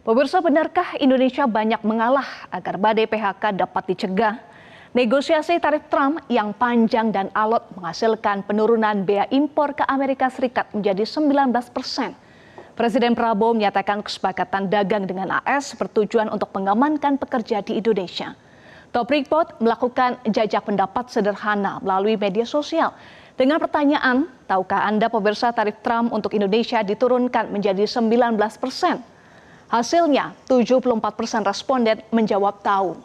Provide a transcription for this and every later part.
Pemirsa, benarkah Indonesia banyak mengalah agar badai PHK dapat dicegah? Negosiasi tarif Trump yang panjang dan alot menghasilkan penurunan bea impor ke Amerika Serikat menjadi 19%. Presiden Prabowo menyatakan kesepakatan dagang dengan AS bertujuan untuk mengamankan pekerja di Indonesia. Top Report melakukan jajak pendapat sederhana melalui media sosial dengan pertanyaan, tahukah Anda pemirsa tarif Trump untuk Indonesia diturunkan menjadi 19%? Hasilnya, 74% responden menjawab tahu.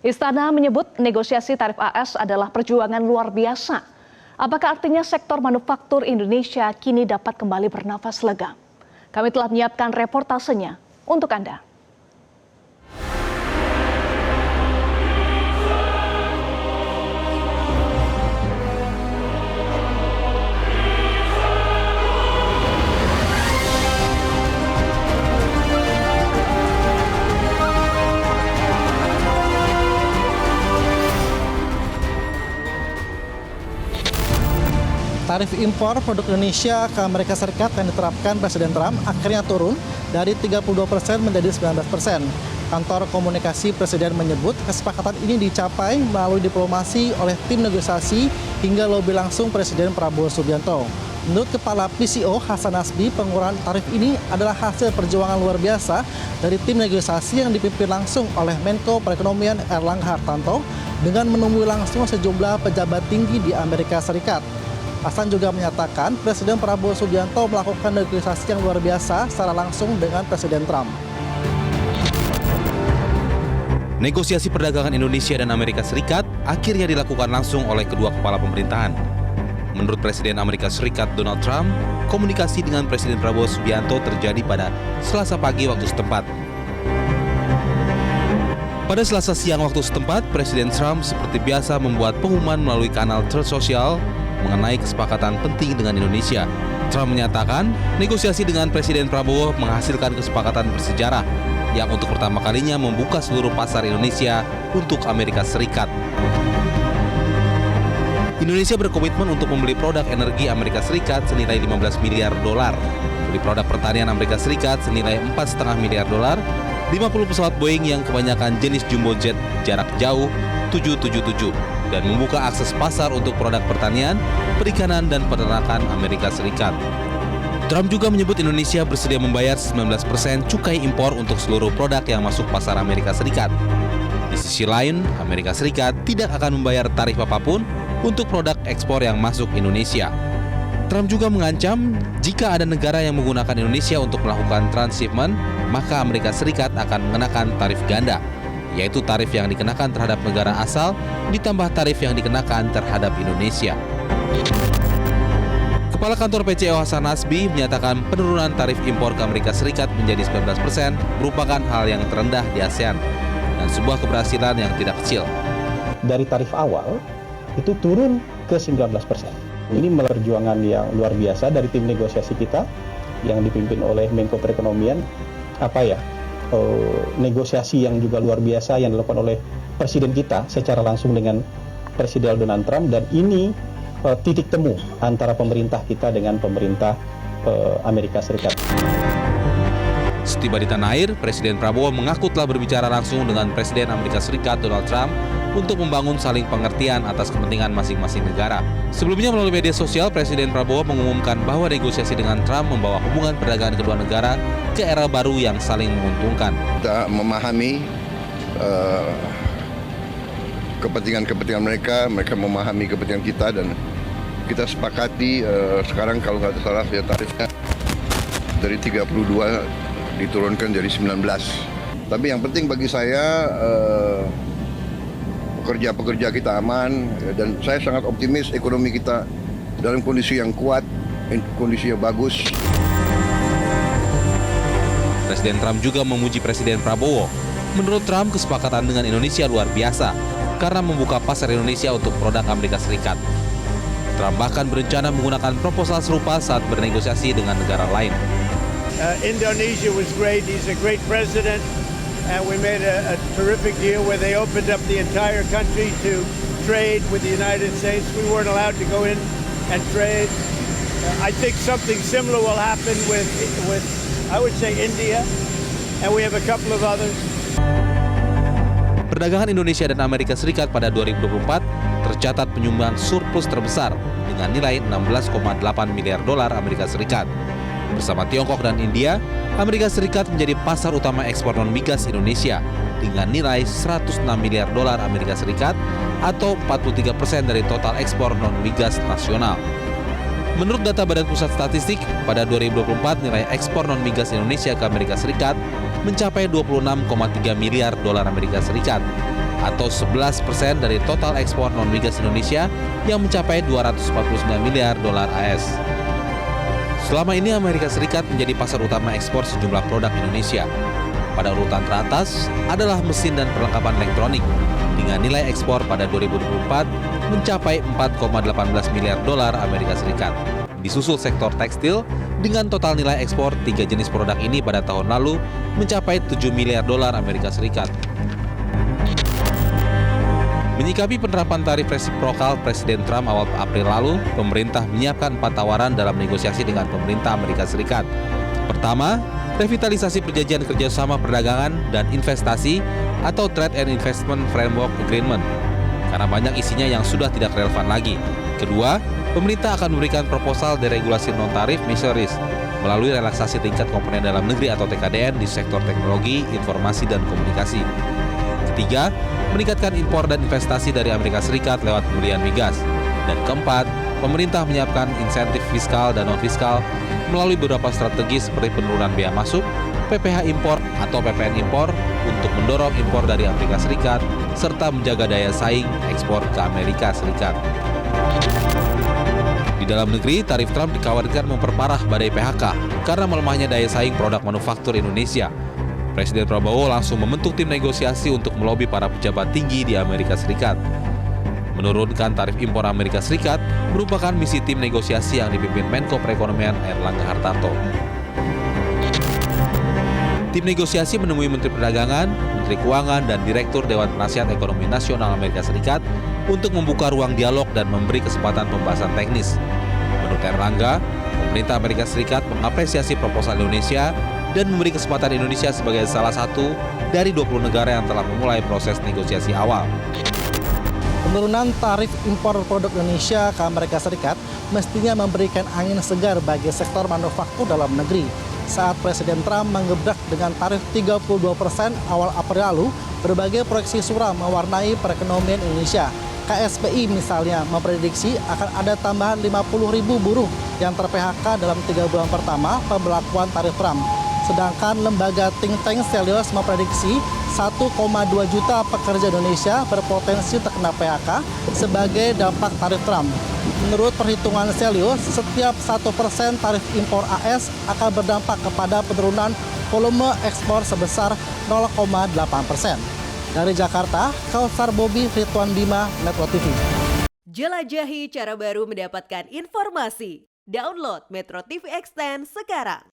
Istana menyebut negosiasi tarif AS adalah perjuangan luar biasa. Apakah artinya sektor manufaktur Indonesia kini dapat kembali bernafas lega? Kami telah menyiapkan reportasenya untuk Anda. Tarif impor produk Indonesia ke Amerika Serikat yang diterapkan Presiden Trump akhirnya turun dari 32% menjadi 19%. Kantor komunikasi Presiden menyebut kesepakatan ini dicapai melalui diplomasi oleh tim negosiasi hingga lobi langsung Presiden Prabowo Subianto. Menurut Kepala PCO Hasan Nasbi, pengurangan tarif ini adalah hasil perjuangan luar biasa dari tim negosiasi yang dipimpin langsung oleh Menko Perekonomian Erlangga Hartarto dengan menemui langsung sejumlah pejabat tinggi di Amerika Serikat. Hasan juga menyatakan Presiden Prabowo Subianto melakukan negosiasi yang luar biasa secara langsung dengan Presiden Trump. Negosiasi perdagangan Indonesia dan Amerika Serikat akhirnya dilakukan langsung oleh kedua kepala pemerintahan. Menurut Presiden Amerika Serikat Donald Trump, komunikasi dengan Presiden Prabowo Subianto terjadi pada Selasa pagi waktu setempat. Pada Selasa siang waktu setempat, Presiden Trump seperti biasa membuat pengumuman melalui kanal Truth Social mengenai kesepakatan penting dengan Indonesia. Trump menyatakan negosiasi dengan Presiden Prabowo menghasilkan kesepakatan bersejarah yang untuk pertama kalinya membuka seluruh pasar Indonesia untuk Amerika Serikat. Indonesia berkomitmen untuk membeli produk energi Amerika Serikat senilai 15 miliar dolar, beli produk pertanian Amerika Serikat senilai 4,5 miliar dolar, 50 pesawat Boeing yang kebanyakan jenis jumbo jet jarak jauh 777, dan membuka akses pasar untuk produk pertanian, perikanan, dan peternakan Amerika Serikat. Trump juga menyebut Indonesia bersedia membayar 19% cukai impor untuk seluruh produk yang masuk pasar Amerika Serikat. Di sisi lain, Amerika Serikat tidak akan membayar tarif apapun untuk produk ekspor yang masuk Indonesia. Trump juga mengancam jika ada negara yang menggunakan Indonesia untuk melakukan transshipment, maka Amerika Serikat akan mengenakan tarif ganda, yaitu tarif yang dikenakan terhadap negara asal ditambah tarif yang dikenakan terhadap Indonesia. Kepala Kantor PCO Hasan Nasbi menyatakan penurunan tarif impor ke Amerika Serikat menjadi 19% merupakan hal yang terendah di ASEAN dan sebuah keberhasilan yang tidak kecil. Dari tarif awal itu turun ke 19%. Ini perjuangan yang luar biasa dari tim negosiasi kita yang dipimpin oleh Menko Perekonomian. Negosiasi yang juga luar biasa yang dilakukan oleh Presiden kita secara langsung dengan Presiden Donald Trump, dan ini titik temu antara pemerintah kita dengan pemerintah Amerika Serikat. Setiba di tanah air, Presiden Prabowo mengaku telah berbicara langsung dengan Presiden Amerika Serikat Donald Trump untuk membangun saling pengertian atas kepentingan masing-masing negara. Sebelumnya melalui media sosial, Presiden Prabowo mengumumkan bahwa negosiasi dengan Trump membawa hubungan perdagangan kedua negara ke era baru yang saling menguntungkan. Kita memahami kepentingan mereka memahami kepentingan kita, dan kita sepakati sekarang kalau nggak salah ya tarifnya dari 32 diturunkan jadi 19. Tapi yang penting bagi saya pekerja kita aman, dan saya sangat optimis ekonomi kita dalam kondisi yang kuat, kondisi yang bagus. Presiden Trump juga memuji Presiden Prabowo. Menurut Trump, kesepakatan dengan Indonesia luar biasa karena membuka pasar Indonesia untuk produk Amerika Serikat. Trump bahkan berencana menggunakan proposal serupa saat bernegosiasi dengan negara lain. Indonesia was great. He's a great president. And we made a terrific deal where they opened up the entire country to trade with the United States. We weren't allowed to go in and trade. I think something similar will happen with I would say India. and we have a couple of others. Perdagangan Indonesia dan Amerika Serikat pada 2024 tercatat penyumbang surplus terbesar dengan nilai 16,8 miliar dolar Amerika Serikat. Bersama Tiongkok dan India, Amerika Serikat menjadi pasar utama ekspor non-migas Indonesia dengan nilai 106 miliar dolar Amerika Serikat atau 43% dari total ekspor non-migas nasional. Menurut data Badan Pusat Statistik, pada 2024 nilai ekspor non-migas Indonesia ke Amerika Serikat mencapai 26,3 miliar dolar Amerika Serikat atau 11% dari total ekspor non-migas Indonesia yang mencapai 249 miliar dolar AS. Selama ini Amerika Serikat menjadi pasar utama ekspor sejumlah produk Indonesia. Pada urutan teratas adalah mesin dan perlengkapan elektronik dengan nilai ekspor pada 2024 mencapai 4,18 miliar dolar Amerika Serikat. Disusul sektor tekstil dengan total nilai ekspor 3 jenis produk ini pada tahun lalu mencapai 7 miliar dolar Amerika Serikat. Menyikapi penerapan tarif resiprokal Presiden Trump awal April lalu, pemerintah menyiapkan 4 tawaran dalam negosiasi dengan pemerintah Amerika Serikat. Pertama, revitalisasi perjanjian kerjasama perdagangan dan investasi atau Trade and Investment Framework Agreement, karena banyak isinya yang sudah tidak relevan lagi. Kedua, pemerintah akan memberikan proposal deregulasi non-tarif measures melalui relaksasi tingkat komponen dalam negeri atau TKDN di sektor teknologi, informasi, dan komunikasi. Ketiga, meningkatkan impor dan investasi dari Amerika Serikat lewat pembelian migas. Dan keempat, pemerintah menyiapkan insentif fiskal dan non-fiskal melalui beberapa strategi seperti penurunan biaya masuk, PPh impor atau PPN impor untuk mendorong impor dari Amerika Serikat, serta menjaga daya saing ekspor ke Amerika Serikat. Di dalam negeri, tarif Trump dikhawatirkan memperparah badai PHK karena melemahnya daya saing produk manufaktur Indonesia. Presiden Prabowo langsung membentuk tim negosiasi untuk melobi para pejabat tinggi di Amerika Serikat. Menurunkan tarif impor Amerika Serikat merupakan misi tim negosiasi yang dipimpin Menko Perekonomian Airlangga Hartarto. Tim negosiasi menemui Menteri Perdagangan, Menteri Keuangan, dan Direktur Dewan Penasihat Ekonomi Nasional Amerika Serikat untuk membuka ruang dialog dan memberi kesempatan pembahasan teknis. Menurut Airlangga, pemerintah Amerika Serikat mengapresiasi proposal Indonesia dan memberi kesempatan Indonesia sebagai salah satu dari 20 negara yang telah memulai proses negosiasi awal. Penurunan tarif impor produk Indonesia ke Amerika Serikat mestinya memberikan angin segar bagi sektor manufaktur dalam negeri. Saat Presiden Trump menggebrak dengan tarif 32% awal April lalu, berbagai proyeksi suram mewarnai perekonomian Indonesia. KSPI misalnya memprediksi akan ada tambahan 50.000 buruh yang ter-PHK dalam 3 bulan pertama pemberlakuan tarif Trump. Sedangkan lembaga think tank Celios memprediksi 1,2 juta pekerja Indonesia berpotensi terkena PHK sebagai dampak tarif Trump. Menurut perhitungan Celios, setiap 1% tarif impor AS akan berdampak kepada penurunan volume ekspor sebesar 0,8%. Dari Jakarta, Kausar Bobi, Ridwan Bima, Metro TV. Jelajahi cara baru mendapatkan informasi. Download Metro TV Extend sekarang.